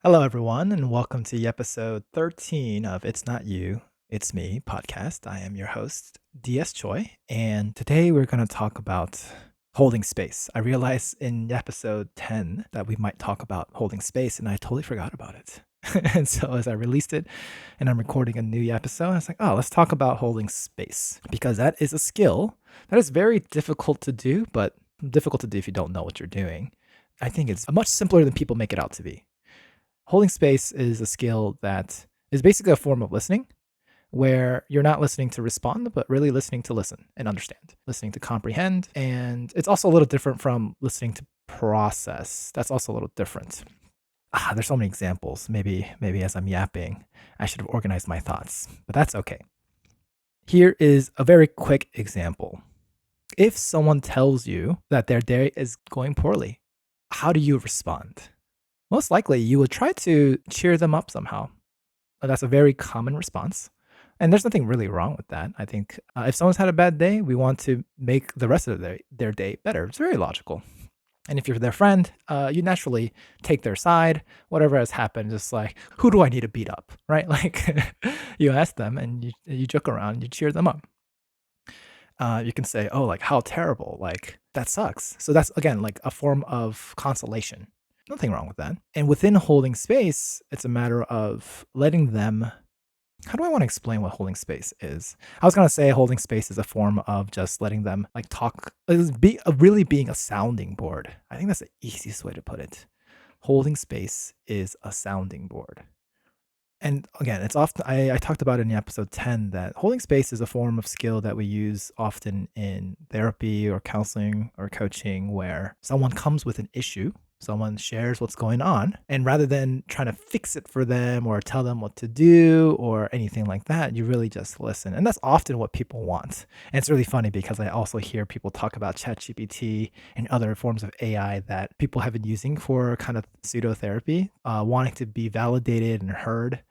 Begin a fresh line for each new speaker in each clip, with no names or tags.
Hello, everyone, and welcome to episode 13 of It's Not You, It's Me podcast. I am your host, DS Choi, and today we're going to talk about holding space. I realized in episode 10 that we might talk about holding space, and I totally forgot about it. And so, as I released it and I'm recording a new episode, I was like, oh, let's talk about holding space because that is a skill that is very difficult to do, but difficult to do if you don't know what you're doing. I think it's much simpler than people make it out to be. Holding space is a skill that is basically a form of listening where you're not listening to respond, but really listening to listen and understand, listening to comprehend. And it's also a little different from listening to process. That's also a little different. There's so many examples. Maybe as I'm yapping, I should have organized my thoughts, but that's okay. Here is a very quick example. If someone tells you that their day is going poorly, how do you respond? Most likely, you would try to cheer them up somehow. That's a very common response. And there's nothing really wrong with that. I think if someone's had a bad day, we want to make the rest of their day better. It's very logical. And if you're their friend, you naturally take their side. Whatever has happened, just like, who do I need to beat up? Right? Like, you ask them and you joke around, you cheer them up. You can say, oh, like, how terrible. Like, that sucks. So that's, again, like a form of consolation. Nothing wrong with that. And within holding space, it's a matter of letting them. How do I want to explain what holding space is? I was going to say holding space is a form of just letting them like talk, really being a sounding board. I think that's the easiest way to put it. Holding space is a sounding board. And again, it's often, I talked about in episode 10 that holding space is a form of skill that we use often in therapy or counseling or coaching where someone comes with an issue. Someone shares what's going on. And rather than trying to fix it for them or tell them what to do or anything like that, you really just listen. And that's often what people want. And it's really funny because I also hear people talk about ChatGPT and other forms of AI that people have been using for kind of pseudotherapy, wanting to be validated and heard.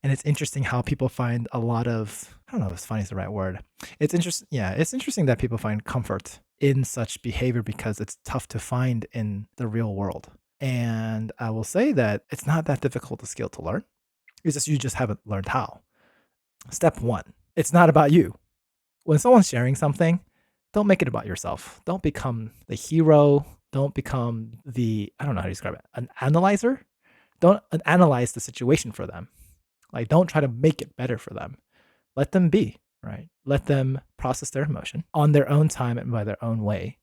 And it's interesting how people find a lot of, I don't know if funny is the right word. It's interesting. Yeah, it's interesting that people find comfort in such behavior because it's tough to find in the real world. And I will say that it's not that difficult a skill to learn. It's just you just haven't learned how. Step one, it's not about you. When someone's sharing something, don't make it about yourself. Don't become the hero. Don't become I don't know how to describe it, an analyzer. Don't analyze the situation for them. Like, don't try to make it better for them. Let them be, right? Let them process their emotion on their own time and by their own way.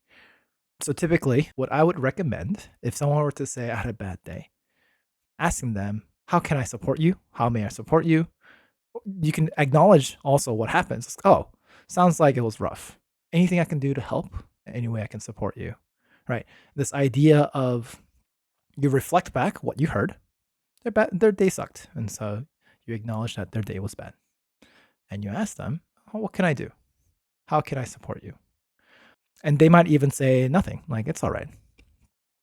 So typically, what I would recommend if someone were to say, I had a bad day, asking them, how can I support you? How may I support you? You can acknowledge also what happens. Oh, sounds like it was rough. Anything I can do to help? Any way I can support you, right? This idea of you reflect back what you heard. Their day sucked. And so you acknowledge that their day was bad. And you ask them, oh, what can I do? How can I support you? And they might even say nothing, like it's all right.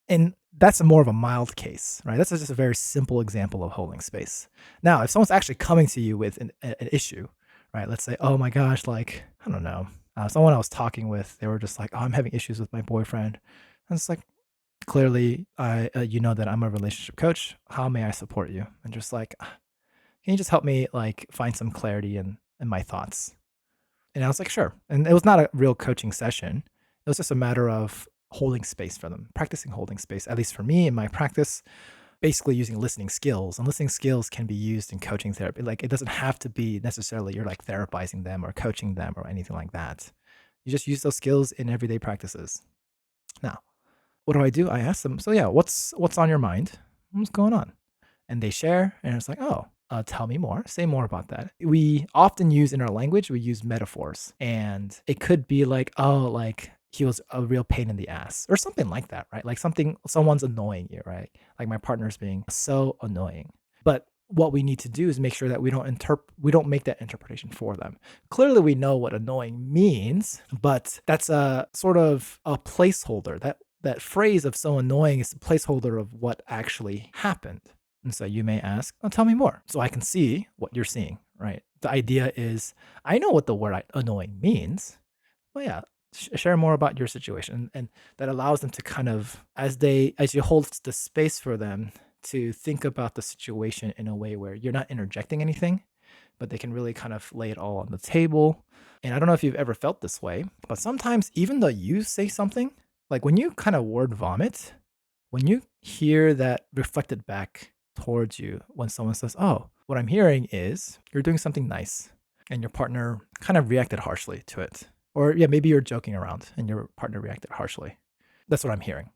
And that's more of a mild case, right? That's just a very simple example of holding space. Now, if someone's actually coming to you with an issue, right? Let's say, oh my gosh, like, I don't know, someone I was talking with, they were just like, oh, I'm having issues with my boyfriend. And it's like, clearly, you know that I'm a relationship coach. How may I support you? And just like, can you just help me like find some clarity in my thoughts? And I was like, sure. And it was not a real coaching session. It was just a matter of holding space for them, practicing holding space, at least for me in my practice, basically using listening skills. And listening skills can be used in coaching therapy. Like, it doesn't have to be necessarily you're like therapizing them or coaching them or anything like that. You just use those skills in everyday practices. Now, what do? I ask them, so yeah, what's on your mind? What's going on? And they share, and it's like, oh, tell me more. Say more about that. We often use in our language, we use metaphors, and it could be like, oh, like he was a real pain in the ass, or something like that, right? Like someone's annoying you, right? Like my partner's being so annoying. But what we need to do is make sure that we don't make that interpretation for them. Clearly, we know what annoying means, but that's a sort of a placeholder. That phrase of so annoying is a placeholder of what actually happened. And so you may ask, oh, tell me more so I can see what you're seeing, right? The idea is, I know what the word annoying means, but yeah, share more about your situation. And that allows them to kind of, as you hold the space for them to think about the situation in a way where you're not interjecting anything, but they can really kind of lay it all on the table. And I don't know if you've ever felt this way, but sometimes even though you say something, like when you kind of word vomit, when you hear that reflected back towards you, when someone says, "Oh, what I'm hearing is you're doing something nice," and your partner kind of reacted harshly to it. Or, yeah, maybe you're joking around and your partner reacted harshly. That's what I'm hearing.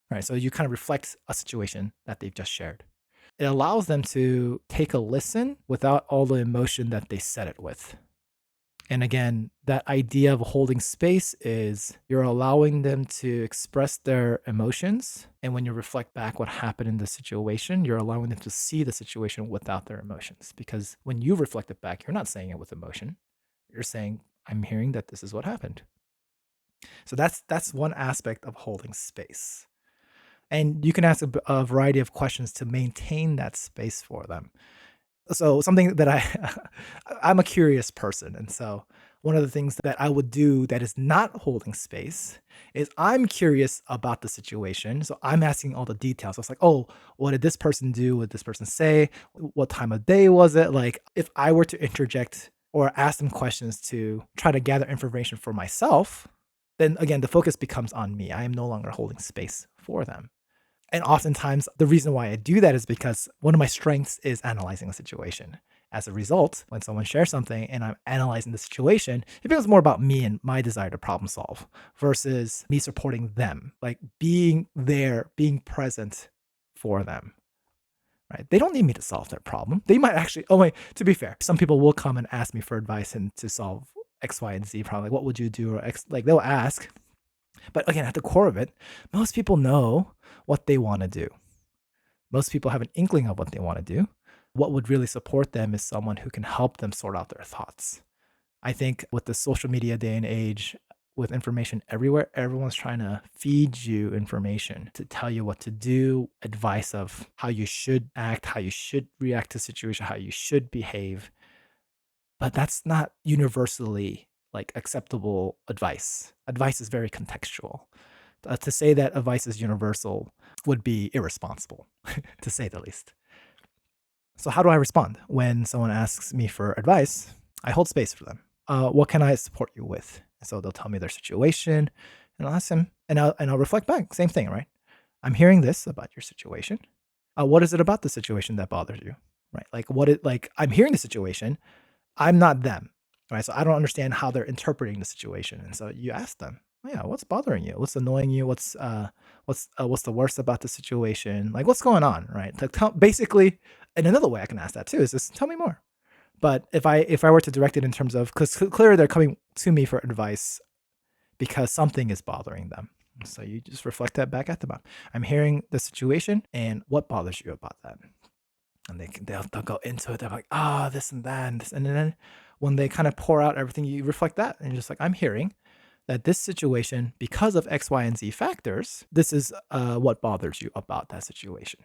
Right. So you kind of reflect a situation that they've just shared. It allows them to take a listen without all the emotion that they said it with. And again, that idea of holding space is you're allowing them to express their emotions. And when you reflect back what happened in the situation, you're allowing them to see the situation without their emotions. Because when you reflect it back, you're not saying it with emotion. You're saying, I'm hearing that this is what happened. So that's one aspect of holding space. And you can ask a variety of questions to maintain that space for them. So something that I'm a curious person, and so one of the things that I would do that is not holding space is I'm curious about the situation. So I'm asking all the details. So it's like, oh, what did this person do? What did this person say? What time of day was it? Like, if I were to interject or ask them questions to try to gather information for myself, then again, the focus becomes on me. I am no longer holding space for them. And oftentimes, the reason why I do that is because one of my strengths is analyzing a situation. As a result, when someone shares something and I'm analyzing the situation, it becomes more about me and my desire to problem solve versus me supporting them, like being there, being present for them. Right? They don't need me to solve their problem. They might actually, oh wait, to be fair, some people will come and ask me for advice and to solve X, Y, and Z problem. Like, what would you do? Or X, like they'll ask. But again, at the core of it, most people know what they want to do. Most people have an inkling of what they want to do. What would really support them is someone who can help them sort out their thoughts. I think with the social media day and age, with information everywhere, everyone's trying to feed you information to tell you what to do, advice of how you should act, how you should react to a situation, how you should behave. But that's not universally like acceptable advice. Advice is very contextual. To say that advice is universal would be irresponsible, to say the least. So how do I respond when someone asks me for advice? I hold space for them. What can I support you with? And so they'll tell me their situation, and I'll ask them, and I'll reflect back. Same thing, right? I'm hearing this about your situation. What is it about the situation that bothers you? Right? Like I'm hearing the situation. I'm not them, right? So I don't understand how they're interpreting the situation, and so you ask them, yeah, what's bothering you? What's annoying you? What's the worst about the situation? Like, what's going on, right? Basically, and another way I can ask that too is just tell me more. But if I were to direct it in terms of, because clearly they're coming to me for advice because something is bothering them. So you just reflect that back at them. I'm hearing the situation, and what bothers you about that? And they'll go into it. They're like, this and that, and this, and then when they kind of pour out everything, you reflect that, and you're just like, I'm hearing that this situation, because of X, Y, and Z factors, this is what bothers you about that situation.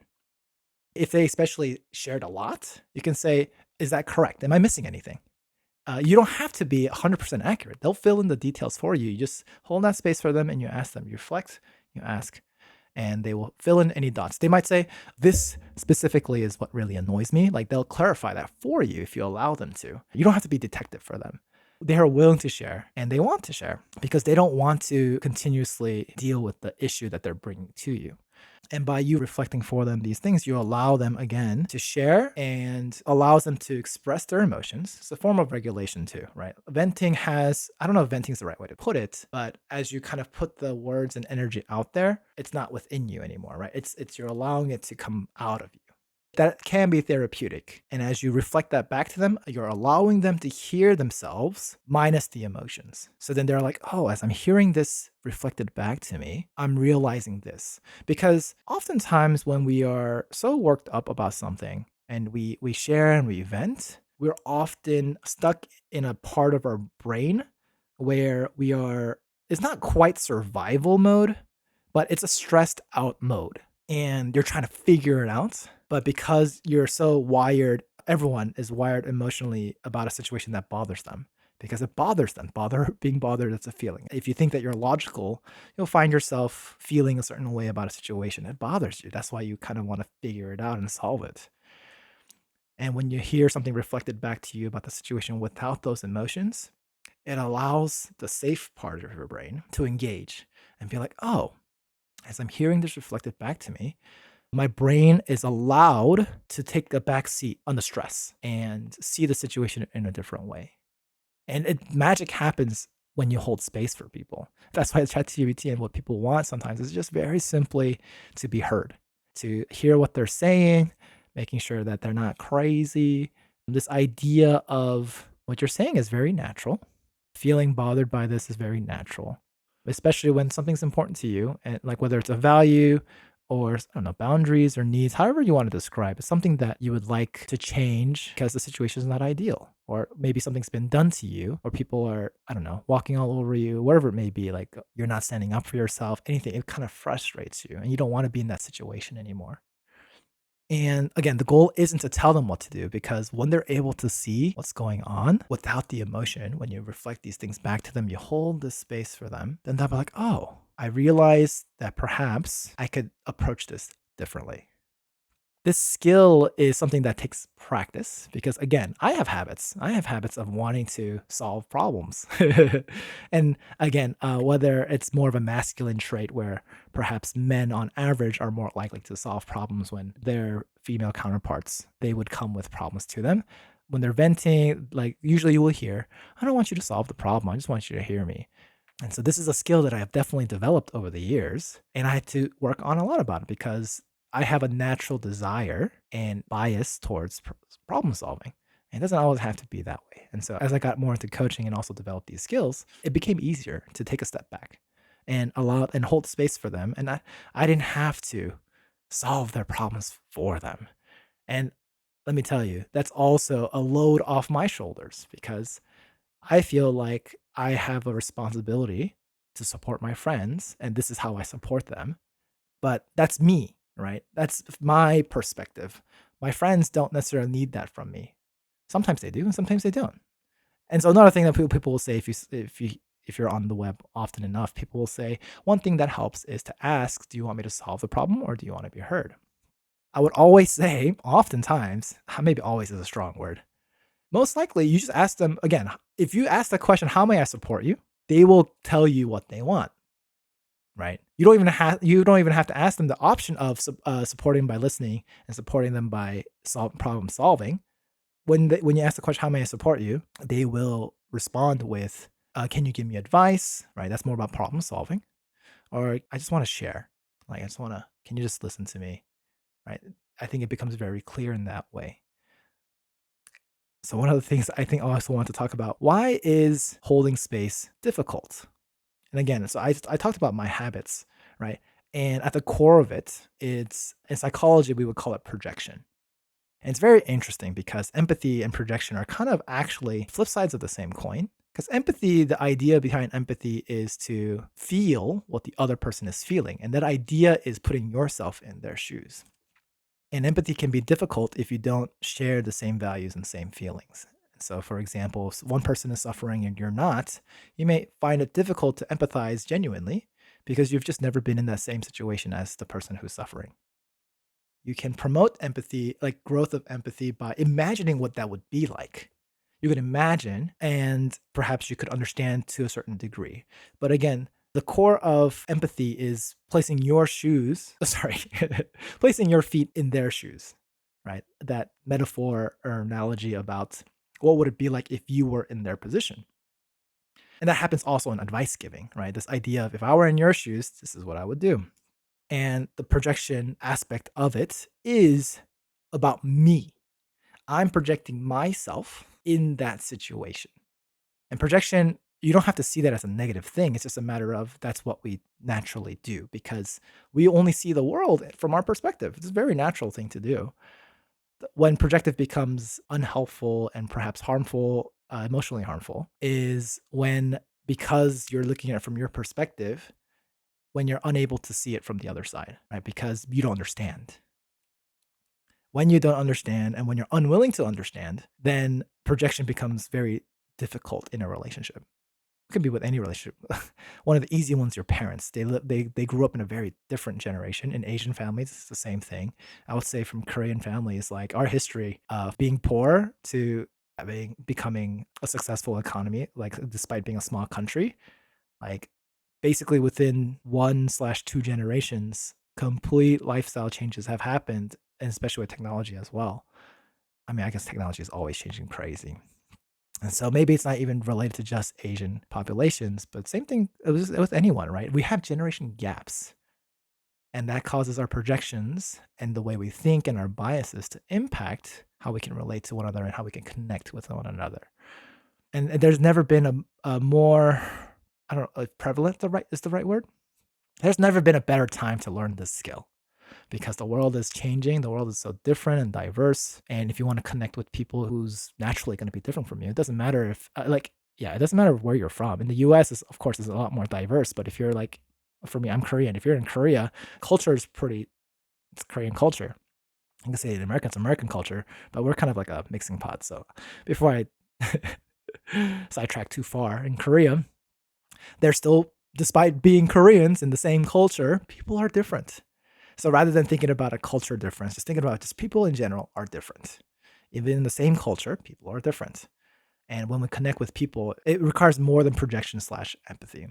If they especially shared a lot, you can say, is that correct? Am I missing anything? You don't have to be 100% accurate. They'll fill in the details for you. You just hold that space for them and you ask them. You reflect, you ask, and they will fill in any dots. They might say, this specifically is what really annoys me. Like, they'll clarify that for you if you allow them to. You don't have to be detective for them. They are willing to share, and they want to share because they don't want to continuously deal with the issue that they're bringing to you. And by you reflecting for them these things, you allow them again to share and allows them to express their emotions. It's a form of regulation too, right? Venting has, I don't know if venting is the right way to put it, but as you kind of put the words and energy out there, it's not within you anymore, right? It's you're allowing it to come out of you. That can be therapeutic. And as you reflect that back to them, you're allowing them to hear themselves minus the emotions. So then they're like, oh, as I'm hearing this reflected back to me, I'm realizing this. Because oftentimes when we are so worked up about something and we share and we vent, we're often stuck in a part of our brain where it's not quite survival mode, but it's a stressed out mode. And you're trying to figure it out. But because you're so wired, everyone is wired emotionally about a situation that bothers them. because it bothers them. Being bothered, it's a feeling. If you think that you're logical, you'll find yourself feeling a certain way about a situation. It bothers you. That's why you kind of want to figure it out and solve it. And when you hear something reflected back to you about the situation without those emotions, it allows the safe part of your brain to engage and be like, oh, as I'm hearing this reflected back to me, my brain is allowed to take a back seat on the stress and see the situation in a different way. And magic happens when you hold space for people. That's why ChatGPT and what people want sometimes is just very simply to be heard, to hear what they're saying, making sure that they're not crazy. This idea of what you're saying is very natural. Feeling bothered by this is very natural, especially when something's important to you, and like whether it's a value or I don't know, boundaries or needs, however you want to describe it, something that you would like to change because the situation is not ideal, or maybe something's been done to you, or people are, I don't know, walking all over you, whatever it may be, like you're not standing up for yourself, anything, it kind of frustrates you and you don't want to be in that situation anymore. And again, the goal isn't to tell them what to do, because when they're able to see what's going on without the emotion, when you reflect these things back to them, you hold this space for them, then they'll be like, oh, I realize that perhaps I could approach this differently. This skill is something that takes practice because, again, I have habits. I have habits of wanting to solve problems. And again, whether it's more of a masculine trait where perhaps men on average are more likely to solve problems when their female counterparts, they would come with problems to them. When they're venting, like usually you will hear, I don't want you to solve the problem. I just want you to hear me. And so this is a skill that I have definitely developed over the years. And I had to work on a lot about it because I have a natural desire and bias towards problem solving. And it doesn't always have to be that way. And so as I got more into coaching and also developed these skills, it became easier to take a step back and allow and hold space for them. And I didn't have to solve their problems for them. And let me tell you, that's also a load off my shoulders because I feel like I have a responsibility to support my friends, and this is how I support them. But that's me, right? That's my perspective. My friends don't necessarily need that from me. Sometimes they do, and sometimes they don't. And so another thing that people will say if you're on the web often enough, people will say one thing that helps is to ask, do you want me to solve the problem or do you want to be heard? I would always say, oftentimes, maybe always is a strong word. Most likely, you just ask them again. If you ask the question, "How may I support you?" they will tell you what they want, right? You don't even have to ask them the option of supporting by listening and supporting them by problem solving. When you ask the question, "How may I support you?" they will respond with, "Can you give me advice?" Right? That's more about problem solving, or "I just want to share." Like I just want to. Can you just listen to me? Right? I think it becomes very clear in that way. So one of the things I think I also want to talk about, why is holding space difficult? And again, so I talked about my habits, right? And at the core of it, it's in psychology, we would call it projection. And it's very interesting because empathy and projection are kind of actually flip sides of the same coin. Because empathy, the idea behind empathy is to feel what the other person is feeling. And that idea is putting yourself in their shoes. And empathy can be difficult if you don't share the same values and same feelings. So, for example, if one person is suffering and you're not, you may find it difficult to empathize genuinely because you've just never been in that same situation as the person who's suffering. You can promote empathy, like growth of empathy, by imagining what that would be like. You could imagine, and perhaps you could understand to a certain degree. But again, the core of empathy is placing your shoes, sorry, placing your feet in their shoes, right? That metaphor or analogy about what would it be like if you were in their position. And that happens also in advice giving, right? This idea of if I were in your shoes, this is what I would do. And the projection aspect of it is about me. I'm projecting myself in that situation. And projection, you don't have to see that as a negative thing. It's just a matter of that's what we naturally do because we only see the world from our perspective. It's a very natural thing to do. When projective becomes unhelpful and perhaps harmful, emotionally harmful, is when, because you're looking at it from your perspective, when you're unable to see it from the other side, right? Because you don't understand. When you don't understand and when you're unwilling to understand, then projection becomes very difficult in a relationship. It can be with any relationship. One of the easy ones, your parents. They grew up in a very different generation. In Asian families, it's the same thing. I would say from Korean families, like our history of being poor to becoming a successful economy, like despite being a small country, like basically within 1/2 generations, complete lifestyle changes have happened, and especially with technology as well. I mean, I guess technology is always changing crazy. And so maybe it's not even related to just Asian populations, but same thing with anyone, right? We have generation gaps, and that causes our projections and the way we think and our biases to impact how we can relate to one another and how we can connect with one another. And there's never been a more, I don't know if prevalent is the right word. There's never been a better time to learn this skill because the world is changing. The world is so different and diverse. And if you want to connect with people who's naturally going to be different from you, it doesn't matter if, yeah, it doesn't matter where you're from. In the US, of course, is a lot more diverse. But if you're like, for me, I'm Korean. If you're in Korea, culture is it's Korean culture. I can say in America, it's American culture, but we're kind of like a mixing pot. So before I sidetrack too far, in Korea, they're still, despite being Koreans in the same culture, people are different. So rather than thinking about a culture difference, just thinking about just people in general are different. Even in the same culture, people are different. And when we connect with people, it requires more than projection/empathy.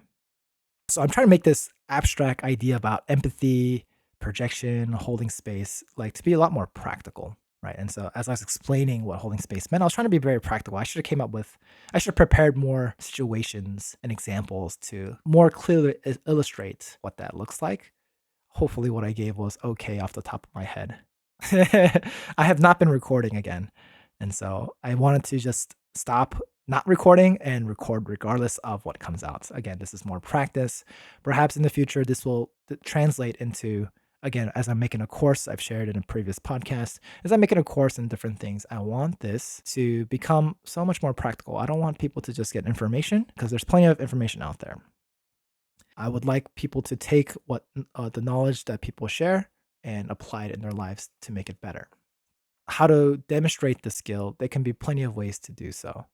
So I'm trying to make this abstract idea about empathy, projection, holding space, like to be a lot more practical, right? And so as I was explaining what holding space meant, I was trying to be very practical. I should have prepared more situations and examples to more clearly illustrate what that looks like. Hopefully what I gave was okay off the top of my head. I have not been recording again. And so I wanted to just stop not recording and record regardless of what comes out. Again, this is more practice. Perhaps in the future, this will translate into, again, as I'm making a course, I've shared in a previous podcast, as I'm making a course in different things, I want this to become so much more practical. I don't want people to just get information because there's plenty of information out there. I would like people to take the knowledge that people share and apply it in their lives to make it better. How to demonstrate the skill? There can be plenty of ways to do so.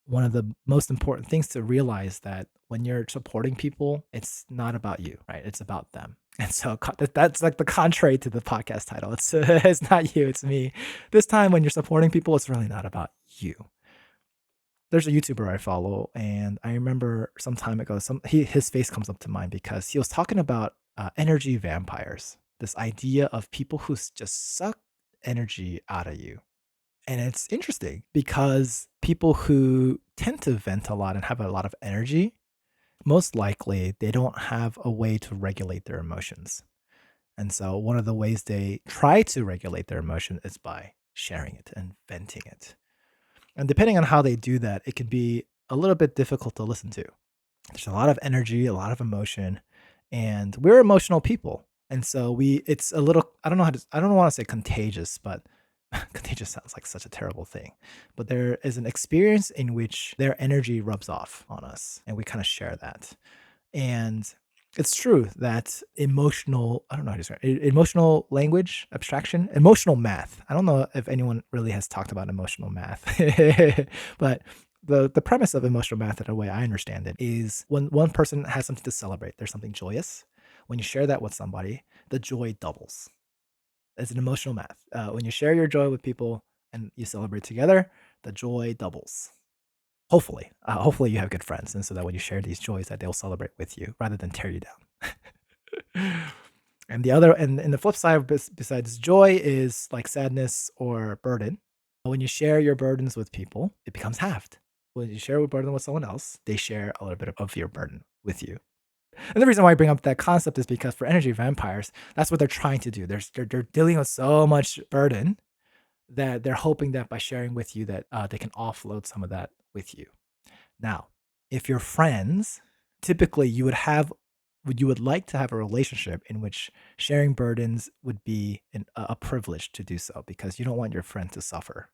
One of the most important things to realize that when you're supporting people, it's not about you, right? It's about them. And so that's like the contrary to the podcast title. It's it's not you, it's me. This time when you're supporting people, it's really not about you. There's a YouTuber I follow, and I remember some time ago, his face comes up to mind because he was talking about energy vampires. This idea of people who just suck energy out of you. And it's interesting because people who tend to vent a lot and have a lot of energy, most likely they don't have a way to regulate their emotions. And so one of the ways they try to regulate their emotion is by sharing it and venting it. And depending on how they do that, it can be a little bit difficult to listen to. There's a lot of energy, a lot of emotion, and we're emotional people. And so it's a little, I don't want to say contagious, but contagious sounds like such a terrible thing. But there is an experience in which their energy rubs off on us, and we kind of share that. And it's true that I don't know how to describe it, emotional language, abstraction, emotional math. I don't know if anyone really has talked about emotional math, but the premise of emotional math, in a way I understand it, is when one person has something to celebrate, there's something joyous. When you share that with somebody, the joy doubles. It's an emotional math. When you share your joy with people and you celebrate together, the joy doubles. Hopefully you have good friends, and so that when you share these joys, that they'll celebrate with you rather than tear you down. And the flip side, besides joy, is like sadness or burden. When you share your burdens with people, it becomes halved. When you share a burden with someone else, they share a little bit of your burden with you. And the reason why I bring up that concept is because for energy vampires, that's what they're trying to do. They're dealing with so much burden that they're hoping that by sharing with you that they can offload some of that with you. Now, if you're friends, typically you would like to have a relationship in which sharing burdens would be a privilege to do so because you don't want your friend to suffer.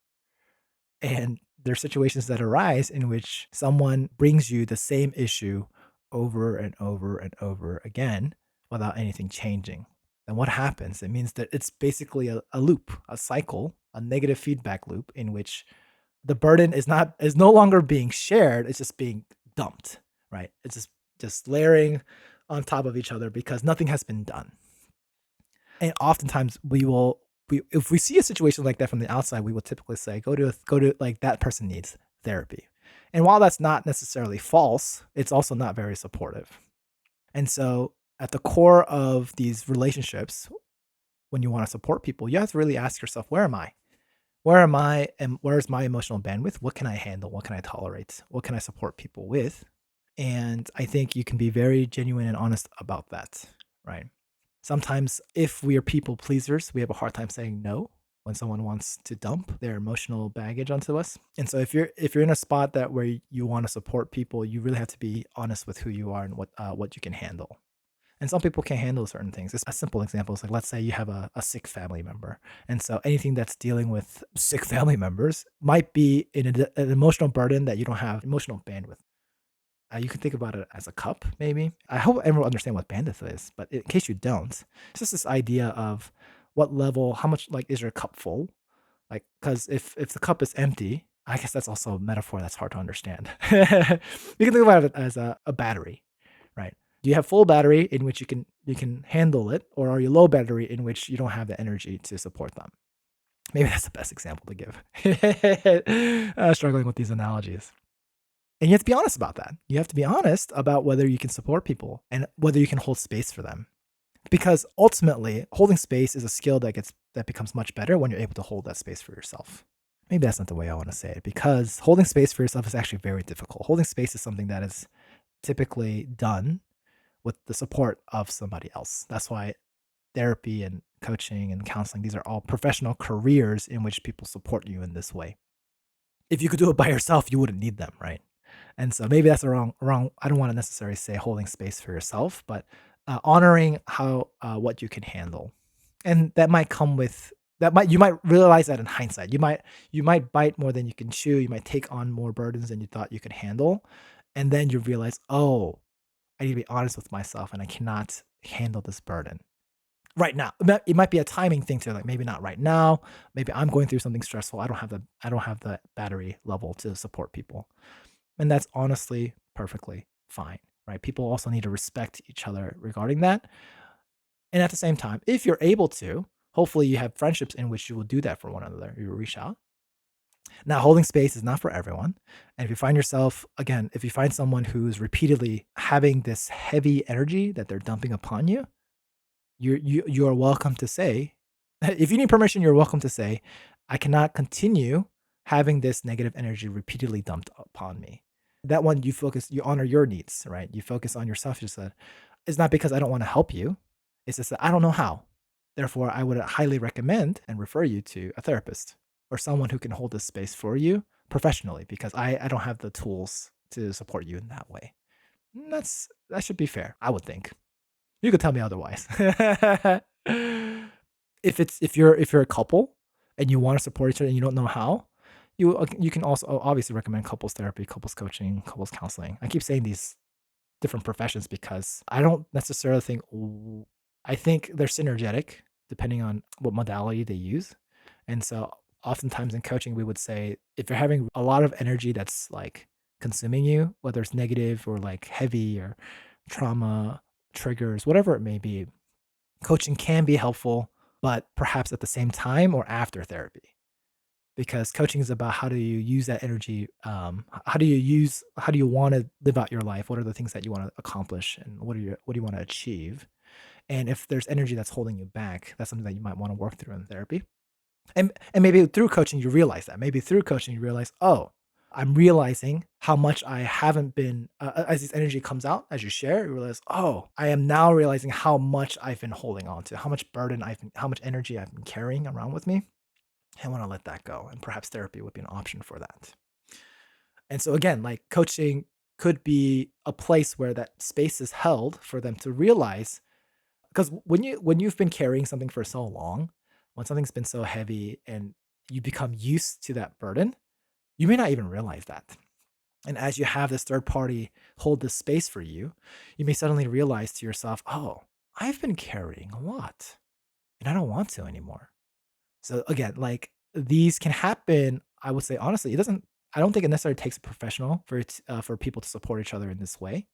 And there are situations that arise in which someone brings you the same issue over and over and over again without anything changing. And what happens? It means that it's basically a loop, a cycle, a negative feedback loop in which the burden is no longer being shared, it's just being dumped, right? It's just layering on top of each other because nothing has been done. And oftentimes if we see a situation like that from the outside, we will typically say, go to like that person needs therapy. And while that's not necessarily false, it's also not very supportive. And so at the core of these relationships, when you want to support people, you have to really ask yourself, where am I? Where am I and where's my emotional bandwidth? What can I handle? What can I tolerate? What can I support people with? And I think you can be very genuine and honest about that, right? Sometimes if we are people pleasers, we have a hard time saying no when someone wants to dump their emotional baggage onto us. And so if you're in a spot that where you want to support people, you really have to be honest with who you are and what you can handle. And some people can't handle certain things. It's a simple example is like, let's say you have a sick family member. And so anything that's dealing with sick family members might be an emotional burden that you don't have emotional bandwidth. You can think about it as a cup, maybe. I hope everyone understand what bandwidth is, but in case you don't, it's just this idea of what level, how much like is your cup full? Like, because if the cup is empty, I guess that's also a metaphor that's hard to understand. You can think about it as a battery, right? Do you have full battery in which you can handle it, or are you low battery in which you don't have the energy to support them? Maybe that's the best example to give. Struggling with these analogies. And you have to be honest about that. You have to be honest about whether you can support people and whether you can hold space for them. Because ultimately, holding space is a skill that becomes much better when you're able to hold that space for yourself. Maybe that's not the way I want to say it, because holding space for yourself is actually very difficult. Holding space is something that is typically done with the support of somebody else. That's why therapy and coaching and counseling, these are all professional careers in which people support you in this way. If you could do it by yourself, you wouldn't need them, right? And so maybe that's the wrong. I don't want to necessarily say holding space for yourself, but honoring how what you can handle, and that might come with you might realize that in hindsight. You might bite more than you can chew. You might take on more burdens than you thought you could handle, and then you realize, oh, I need to be honest with myself, and I cannot handle this burden right now. It might be a timing thing too, like maybe not right now. Maybe I'm going through something stressful. I don't have the battery level to support people. And that's honestly perfectly fine, right? People also need to respect each other regarding that. And at the same time, if you're able to, hopefully you have friendships in which you will do that for one another. You will reach out. Now, holding space is not for everyone. And if you find yourself, again, if you find someone who's repeatedly having this heavy energy that they're dumping upon you, you are welcome to say, if you need permission, you're welcome to say, I cannot continue having this negative energy repeatedly dumped upon me. That one, you honor your needs, right? You focus on yourself. You said, it's not because I don't want to help you. It's just that I don't know how. Therefore, I would highly recommend and refer you to a therapist or someone who can hold this space for you professionally, because I don't have the tools to support you in that way. That should be fair, I would think. You could tell me otherwise. If you're a couple and you want to support each other and you don't know how, you can also obviously recommend couples therapy, couples coaching, couples counseling. I keep saying these different professions because I don't necessarily think I think they're synergetic depending on what modality they use. And so oftentimes in coaching we would say if you're having a lot of energy that's like consuming you, whether it's negative or like heavy or trauma triggers, whatever it may be, coaching can be helpful, but perhaps at the same time or after therapy. Because coaching is about how do you use that energy, how do you want to live out your life, what are the things that you want to accomplish, and what do you want to achieve. And if there's energy that's holding you back, that's something that you might want to work through in therapy. And maybe through coaching you realize that. Maybe through coaching you realize, oh, I'm realizing how much I haven't been as this energy comes out, as you share, you realize, oh, I am now realizing how much I've been holding on to, how much how much energy I've been carrying around with me. I want to let that go. And perhaps therapy would be an option for that. And so again, like coaching could be a place where that space is held for them to realize, because when you've been carrying something for so long, when something's been so heavy and you become used to that burden, you may not even realize that. And as you have this third party hold this space for you, you may suddenly realize to yourself, oh, I've been carrying a lot and I don't want to anymore. So again, like these can happen I would say honestly, it doesn't. I don't think it necessarily takes a professional for people to support each other in this way.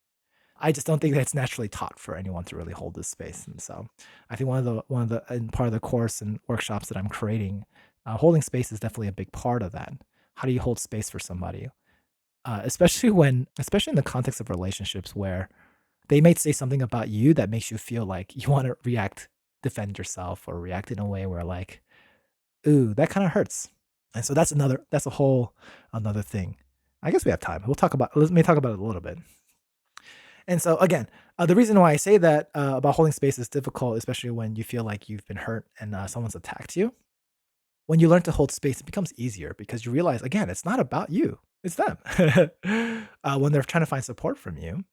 I just don't think that it's naturally taught for anyone to really hold this space. And so, I think one of the and part of the course and workshops that I'm creating, holding space is definitely a big part of that. How do you hold space for somebody, especially in the context of relationships where they may say something about you that makes you feel like you want to react, defend yourself, or react in a way where like, ooh, that kind of hurts. And so that's a whole another thing. I guess we have time. Let me talk about it a little bit. And so again, the reason why I say that about holding space is difficult, especially when you feel like you've been hurt and someone's attacked you. When you learn to hold space, it becomes easier because you realize again, it's not about you; it's them. When they're trying to find support from you,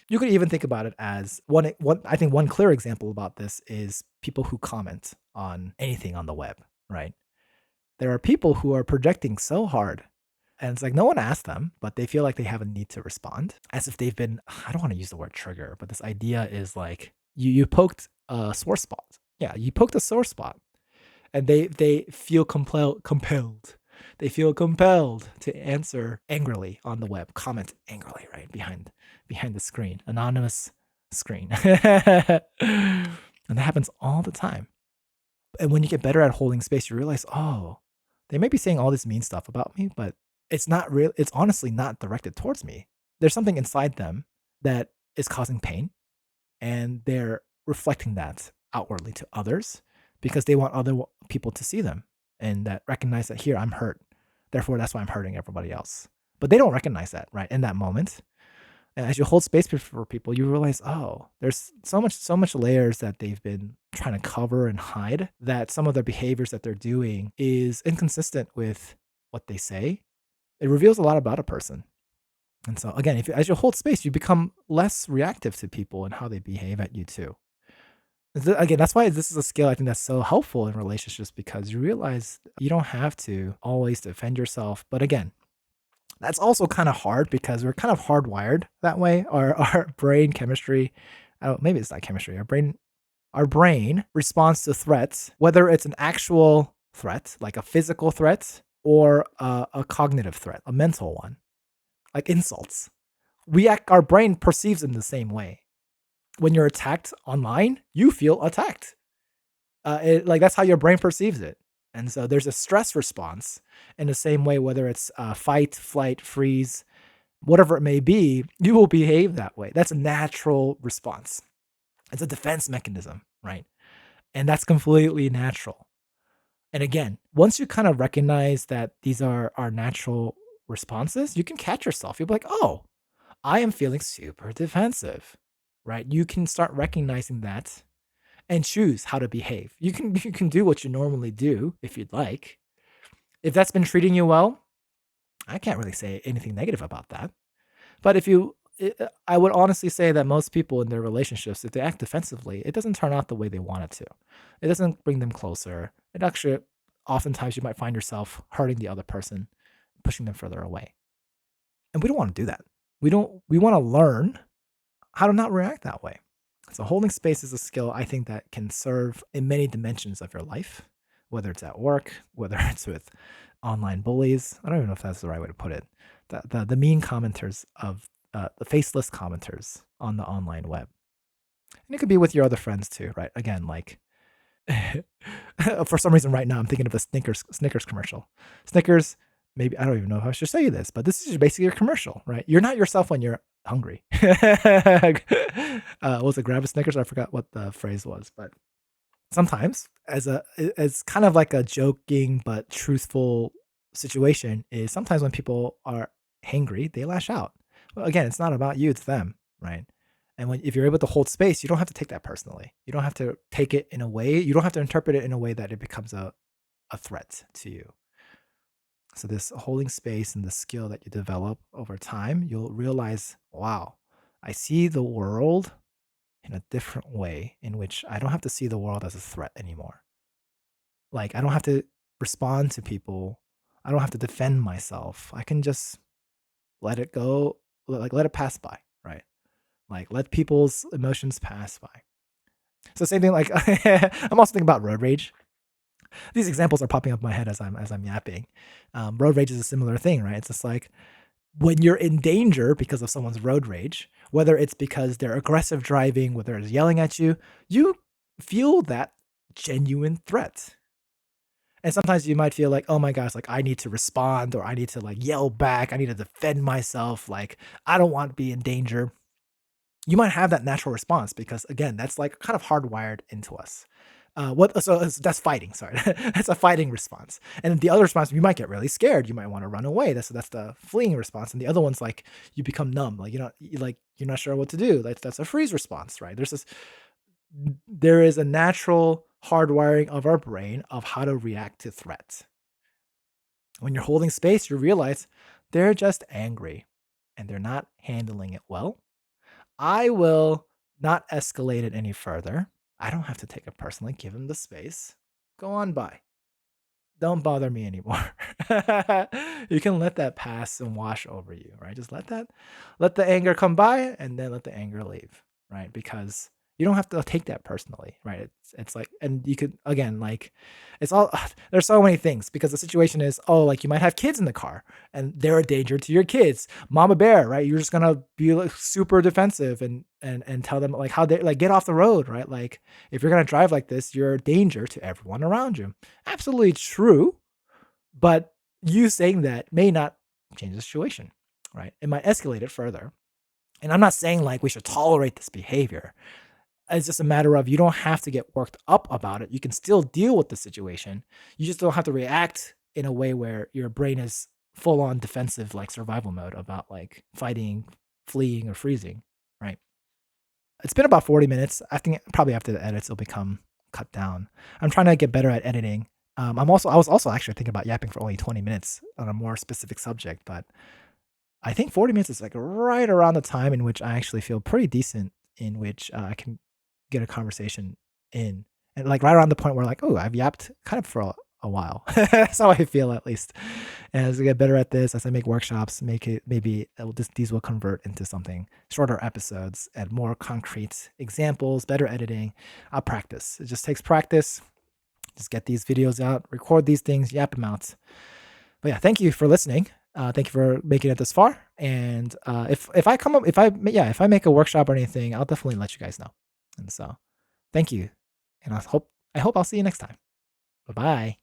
you could even think about it as one. I think one clear example about this is people who comment on anything on the web. Right? There are people who are projecting so hard, and it's like no one asked them, but they feel like they have a need to respond, as if they've been. I don't want to use the word trigger, but this idea is like you poked a sore spot. Yeah, you poked a sore spot, and they feel compelled. They feel compelled to answer angrily on the web, comment angrily, right behind the screen, anonymous screen, and that happens all the time. And when you get better at holding space, you realize, oh, they may be saying all this mean stuff about me, but it's not real. It's honestly not directed towards me. There's something inside them that is causing pain, and they're reflecting that outwardly to others because they want other people to see them and that recognize that here I'm hurt. Therefore, that's why I'm hurting everybody else. But they don't recognize that right in that moment. And as you hold space for people, you realize, oh, there's so much layers that they've been trying to cover and hide that some of the behaviors that they're doing is inconsistent with what they say. It reveals a lot about a person. And so again, as you hold space, you become less reactive to people and how they behave at you too. Again, that's why this is a skill I think that's so helpful in relationships because you realize you don't have to always defend yourself. But again, that's also kind of hard because we're kind of hardwired that way. Our brain chemistry, I don't, maybe it's not chemistry. Our brain responds to threats, whether it's an actual threat, like a physical threat, or a cognitive threat, a mental one, like insults. Our brain perceives them the same way. When you're attacked online, you feel attacked. Like that's how your brain perceives it. And so there's a stress response in the same way, whether it's fight, flight, freeze, whatever it may be, you will behave that way. That's a natural response. It's a defense mechanism, right? And that's completely natural. And again, once you kind of recognize that these are our natural responses, you can catch yourself. You'll be like, oh, I am feeling super defensive, right? You can start recognizing that and choose how to behave. You can do what you normally do if you'd like. If that's been treating you well, I can't really say anything negative about that. But I would honestly say that most people in their relationships, if they act defensively, it doesn't turn out the way they want it to. It doesn't bring them closer. It actually, oftentimes, you might find yourself hurting the other person, pushing them further away. And we don't want to do that. We want to learn how to not react that way. So holding space is a skill I think that can serve in many dimensions of your life, whether it's at work, whether it's with online bullies. I don't even know if that's the right way to put it. The mean commenters of the faceless commenters on the online web. And it could be with your other friends too, right? Again, like for some reason right now I'm thinking of a Snickers commercial. Snickers, maybe I don't even know if I should say this, but this is basically your commercial, right? You're not yourself when you're hungry. Was it grab a Snickers? I forgot what the phrase was, but sometimes as kind of like a joking but truthful situation is sometimes when people are hangry, they lash out. Well, again, it's not about you, it's them, right? And if you're able to hold space, you don't have to take that personally. You don't have to take it in a way, you don't have to interpret it in a way that it becomes a threat to you. So this holding space and the skill that you develop over time, you'll realize, wow, I see the world in a different way in which I don't have to see the world as a threat anymore. Like I don't have to respond to people. I don't have to defend myself. I can just let it go, like let it pass by, right? Like let people's emotions pass by. So same thing, like I'm also thinking about road rage. these examples are popping up in my head as I'm yapping. Road rage is a similar thing, right? It's just like when you're in danger because of someone's road rage, whether it's because they're aggressive driving, whether it's yelling at you, you feel that genuine threat. And sometimes you might feel like, oh my gosh, like I need to respond or I need to like yell back. I need to defend myself. Like I don't want to be in danger. You might have that natural response because again, that's like kind of hardwired into us. That's fighting. Sorry, that's a fighting response. And the other response, you might get really scared. You might want to run away. That's the fleeing response. And the other one's like you become numb. Like you're not sure what to do. That's a freeze response, right? There is a natural hardwiring of our brain of how to react to threats. When you're holding space, you realize they're just angry and they're not handling it well. I will not escalate it any further. I don't have to take it personally. Give them the space. Go on by. Don't bother me anymore. You can let that pass and wash over you, right? Just let the anger come by and then let the anger leave, right? Because you don't have to take that personally, right? It's like, and you could again, like, it's all there's so many things because the situation is, oh, like you might have kids in the car and they're a danger to your kids. Mama bear, right? You're just gonna be like super defensive and tell them like how they like get off the road, right? Like if you're gonna drive like this, you're a danger to everyone around you. Absolutely true, but you saying that may not change the situation, right? It might escalate it further. And I'm not saying like we should tolerate this behavior. It's just a matter of you don't have to get worked up about it. You can still deal with the situation. You just don't have to react in a way where your brain is full on defensive, like survival mode about like fighting, fleeing, or freezing, right? It's been about 40 minutes. I think probably after the edits, it'll become cut down. I'm trying to get better at editing. I was also actually thinking about yapping for only 20 minutes on a more specific subject, but I think 40 minutes is like right around the time in which I actually feel pretty decent, in which I can get a conversation in, and like right around the point where like, oh, I've yapped kind of for a while. That's how I feel at least. And as I get better at this, as I make workshops, these will convert into something shorter episodes and more concrete examples, better editing. I'll practice. It just takes practice. Just get these videos out, record these things, yap them out. But yeah, thank you for listening. Thank you for making it this far. And if I make a workshop or anything, I'll definitely let you guys know. And so, thank you. And I hope I'll see you next time. Bye bye.